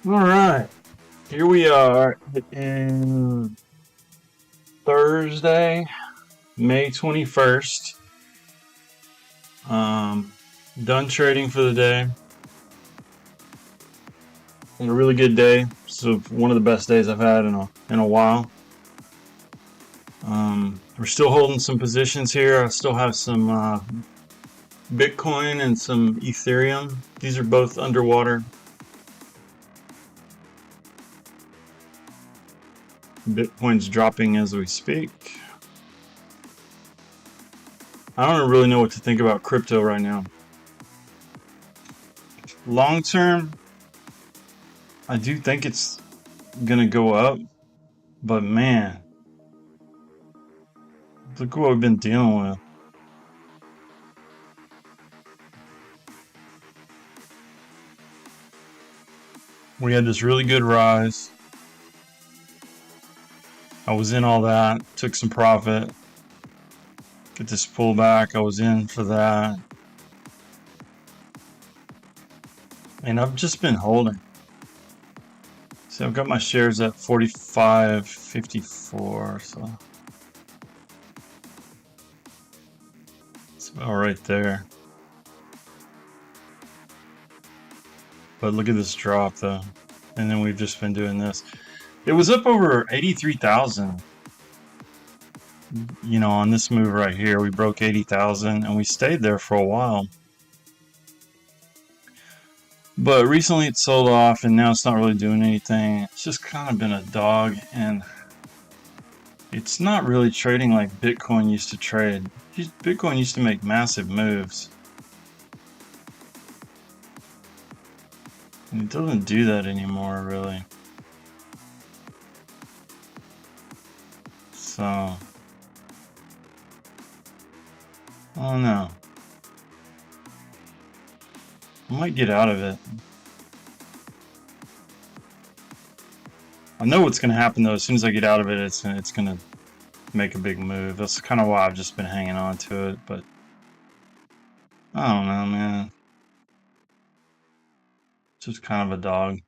All right, here we are in Thursday, May 21st. Um, Done trading for the day. Had a really good day. So one of the best days I've had in a while. We're still holding some positions here. I still have some Bitcoin and some Ethereum. These are both underwater. Bitcoin's dropping as we speak. I don't really know what to think about crypto right now. Long term, I do think it's gonna go up, but man, look what we've been dealing with. We had this really good rise. I was in all that, took some profit. Get this pullback, I was in for that. And I've just been holding. So I've got my shares at 45.54, so it's about right there. But look at this drop though. And then we've just been doing this. It was up over 83,000. On this move right here, we broke 80,000 and we stayed there for a while. But recently it sold off and now it's not really doing anything. It's just kind of been a dog and it's not really trading like Bitcoin used to trade. Bitcoin used to make massive moves. And it doesn't do that anymore, really. So, I don't know. I might get out of it. I know what's going to happen though. As soon as I get out of it, it's going to make a big move. That's kind of why I've just been hanging on to it. But I don't know, man. It's just kind of a dog.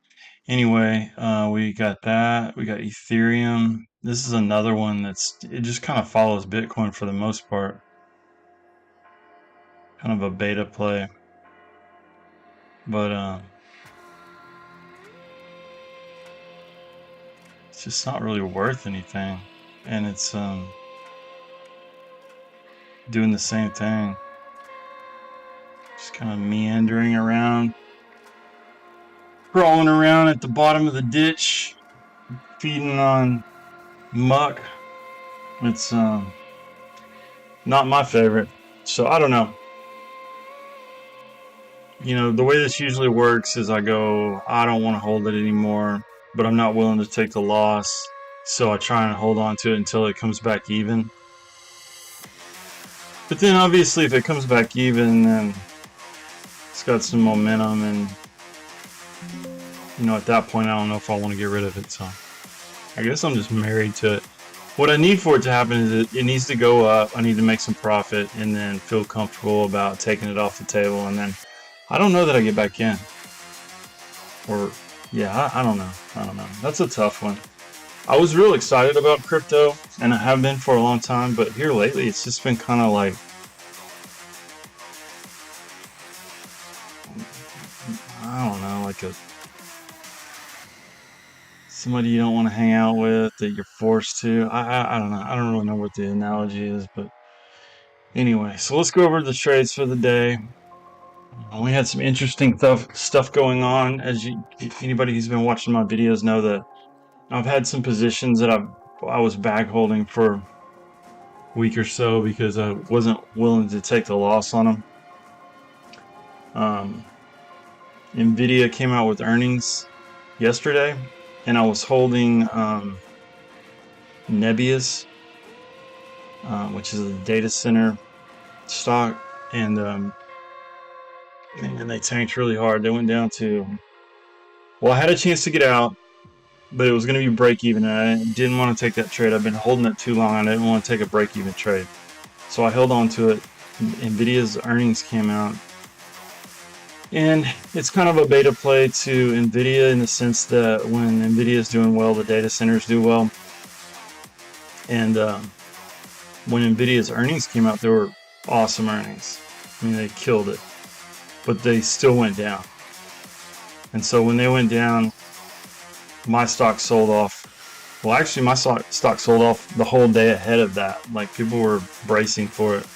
Anyway, we got that. We got Ethereum. This is another one it just kind of follows Bitcoin for the most part. Kind of a beta play. But it's just not really worth anything. And it's doing the same thing. Just kind of meandering around. Crawling around at the bottom of the ditch. Feeding on muck. It's not my favorite. So I don't know. The way this usually works is I don't want to hold it anymore, but I'm not willing to take the loss. So I try and hold on to it until it comes back even. But then obviously if it comes back even, then it's got some momentum and at that point I don't know if I want to get rid of it. So I guess I'm just married to it. What I need for it to happen is it needs to go up. I need to make some profit and then feel comfortable about taking it off the table, and then I don't know that I get back in. Or, yeah, I don't know. That's a tough one. I was real excited about crypto, and I have been for a long time, but here lately it's just been kind of like, I don't know, like somebody you don't want to hang out with that you're forced to. I don't know. I don't really know what the analogy is, but anyway, so let's go over the trades for the day. We had some interesting stuff going on. Anybody who's been watching my videos know that I've had some positions that I was bag holding for a week or so because I wasn't willing to take the loss on them. Nvidia came out with earnings yesterday, and I was holding Nebius, which is a data center stock, and they tanked really hard. They went down to, well, I had a chance to get out, but it was going to be break even, and I didn't want to take that trade. I've been holding it too long. I didn't want to take a break even trade, so I held on to it. Nvidia's earnings came out, And it's kind of a beta play to NVIDIA in the sense that when NVIDIA is doing well, the data centers do well. And when NVIDIA's earnings came out, they were awesome earnings. I mean, they killed it, but they still went down. And so when they went down, my stock sold off. Well, actually, my stock sold off the whole day ahead of that. Like, people were bracing for it.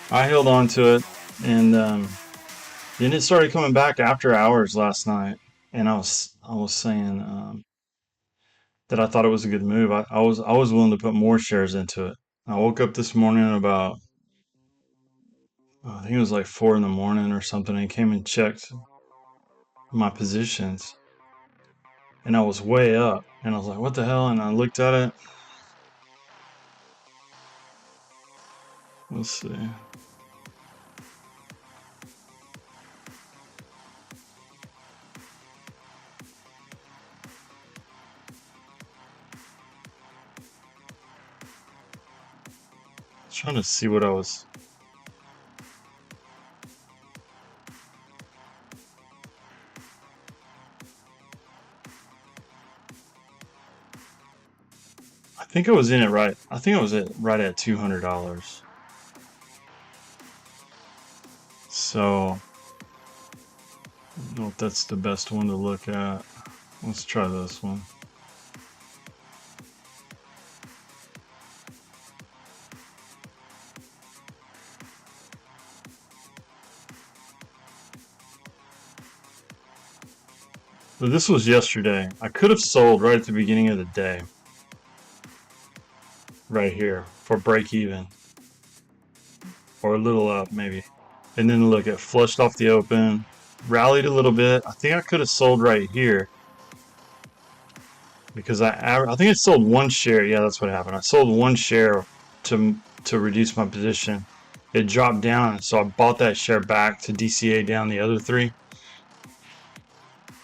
I held on to it, and then it started coming back after hours last night. And I was saying that I thought it was a good move. I was willing to put more shares into it. I woke up this morning at about, I think it was like 4 in the morning or something, and came and checked my positions, and I was way up, and I was like, what the hell? And I looked at it. Let's see. Trying to see what I was. I think I was in it right. I think I was right at $200. So I don't know if that's the best one to look at. Let's try this one. So this was yesterday. I could have sold right at the beginning of the day, right here, for break even, or a little up maybe. And then look, it flushed off the open, rallied a little bit. I think I could have sold right here because I think I sold one share. Yeah, that's what happened. I sold one share to reduce my position. It dropped down, so I bought that share back to DCA down the other three,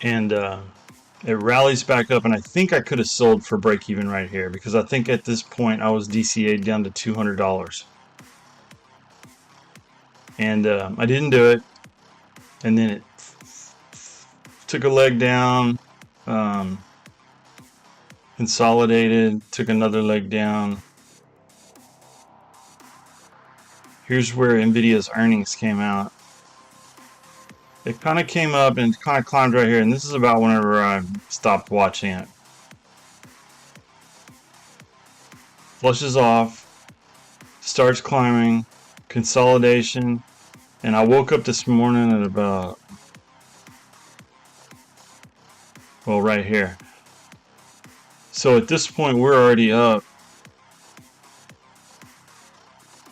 and it rallies back up. And I think I could have sold for break even right here because I think at this point I was DCA down to $200, and I didn't do it. And then it took a leg down. Um, Consolidated, took another leg down. Here's where NVIDIA's earnings came out. It kind of came up and kind of climbed right here, and this is about whenever I stopped watching it. Flushes off, starts climbing, consolidation, and I woke up this morning at about, well, right here. So at this point, we're already up.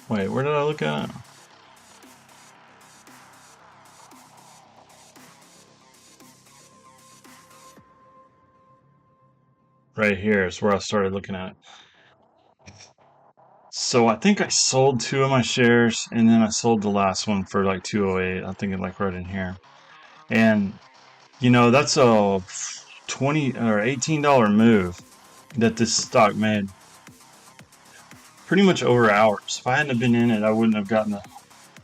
Wait, where did I look at it? Right here is where I started looking at it. So I think I sold two of my shares, and then I sold the last one for like 208. I think it like right in here. And that's a 20 or $18 move that this stock made pretty much over hours. If I hadn't have been in it, I wouldn't have gotten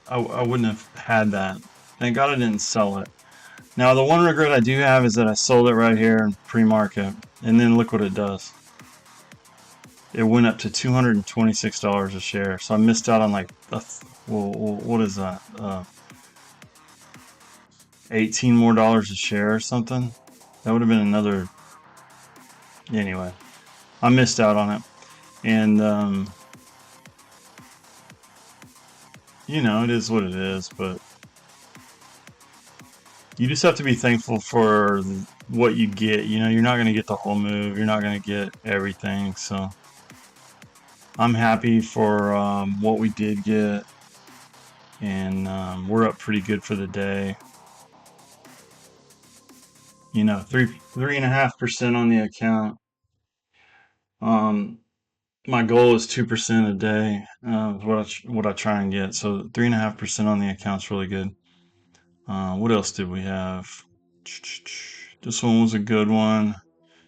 I wouldn't have had that. Thank God I didn't sell it. Now the one regret I do have is that I sold it right here in pre-market, and then look what it does. It went up to $226 a share, so I missed out on like what is that? 18 more dollars a share or something. That would have been another. Anyway, I missed out on it, and it is what it is. But you just have to be thankful for what you get. You're not going to get the whole move. You're not going to get everything. So I'm happy for what we did get, and we're up pretty good for the day. 3.5% on the account. My goal is 2% a day. What I try and get. So 3.5% on the account's really good. What else did we have? This one was a good one.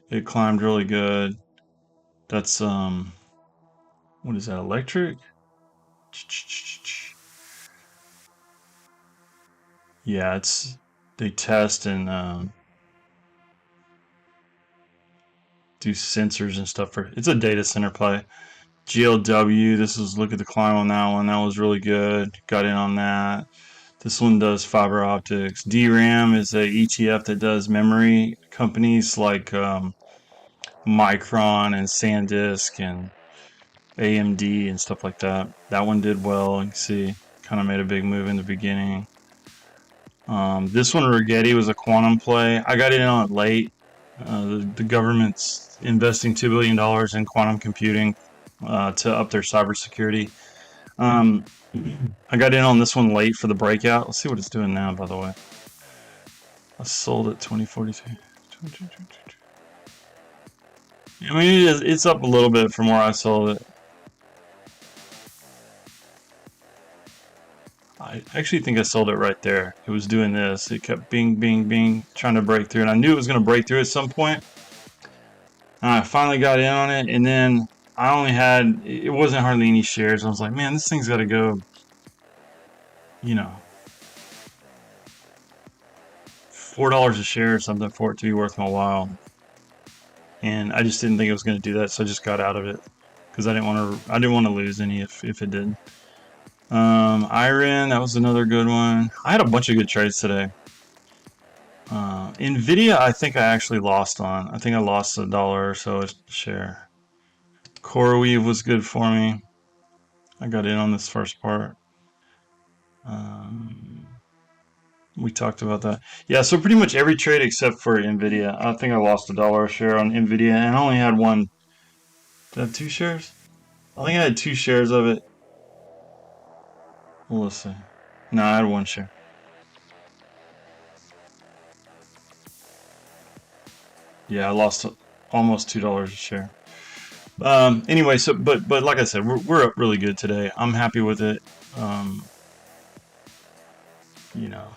It climbed really good. That's what is that? Electric? Yeah, they test and do sensors and stuff for. It's a data center play. GLW. This was look at the climb on that one. That was really good. Got in on that. This one does fiber optics. DRAM is a ETF that does memory companies like Micron and SanDisk and AMD and stuff like that. That one did well. You can see, kind of made a big move in the beginning. This one, Rigetti, was a quantum play. I got in on it late. The government's investing $2 billion in quantum computing to up their cybersecurity. I got in on this one late for the breakout. Let's see what it's doing now, by the way. I sold it 2042. I mean, it's up a little bit from where I sold it. I actually think I sold it right there. It was doing this. It kept bing, bing, bing, trying to break through. And I knew it was going to break through at some point. And I finally got in on it. And then I only had, it wasn't hardly any shares. I was like, man, this thing's got to go, you know, $4 a share or something for it to be worth my while. And I just didn't think it was going to do that. So I just got out of it because I didn't want to lose any if it did. Iron, that was another good one. I had a bunch of good trades today. Nvidia, I think I actually lost on. I think I lost $1 or so a share. CoreWeave was good for me. I got in on this first part. We talked about that. Yeah, so pretty much every trade except for Nvidia. I think I lost $1 a share on Nvidia, and I only had one. Did I have 2 shares? I think I had 2 shares of it. Well, let's see. No, I had 1 share. Yeah, I lost almost $2 a share. Anyway, so but like I said, we're up really good today. I'm happy with it. You know,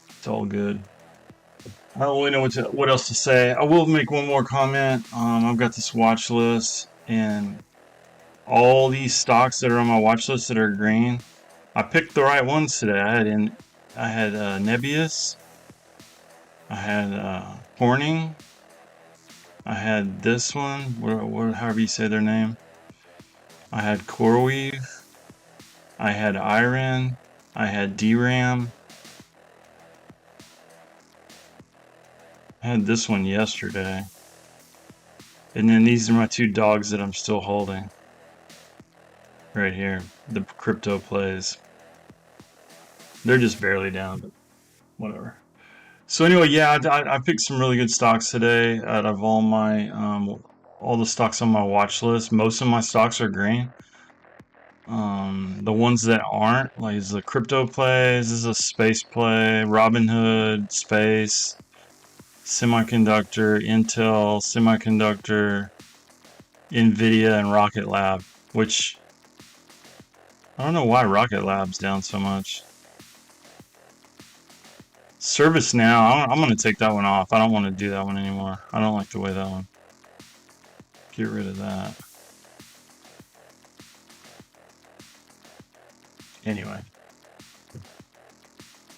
it's all good. I don't really know what else to say. I will make one more comment. I've got this watch list, and all these stocks that are on my watch list that are green, I picked the right ones today. I had Nebius, I had Corning, I had this one, however you say their name. I had CoreWeave, I had Iron, I had DRAM. I had this one yesterday. And then these are my 2 dogs that I'm still holding. Right here, the crypto plays. They're just barely down, but whatever. So anyway, yeah, I picked some really good stocks today out of all the stocks on my watch list. Most of my stocks are green. The ones that aren't, like the crypto plays, this is a space play, Robinhood, space, semiconductor, Intel, semiconductor, Nvidia, and Rocket Lab, which I don't know why Rocket Lab's down so much. ServiceNow, I'm going to take that one off. I don't want to do that one anymore. I don't like the way that one. Get rid of that. Anyway.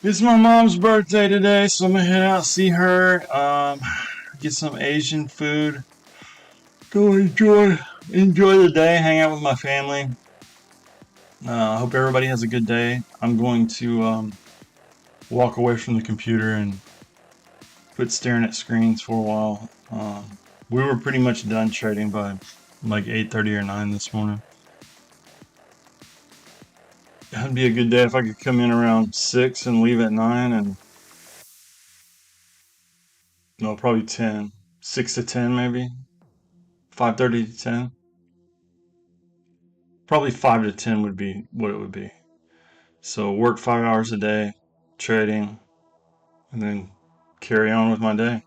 It's my mom's birthday today, so I'm going to head out, see her, get some Asian food. Go enjoy the day, hang out with my family. I hope everybody has a good day. I'm going to walk away from the computer and quit staring at screens for a while. We were pretty much done trading by like 8:30 or 9 this morning. That'd be a good day if I could come in around 6 and leave at 9, and no, probably 10. 6 to 10 maybe. 5:30 to 10. Probably 5 to 10 would be what it would be. So work 5 hours a day trading and then carry on with my day.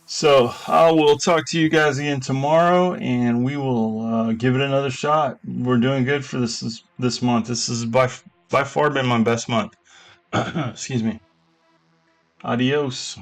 So I will talk to you guys again tomorrow, and we will give it another shot. We're doing good for this month. This has by far been my best month. Excuse me. Adios.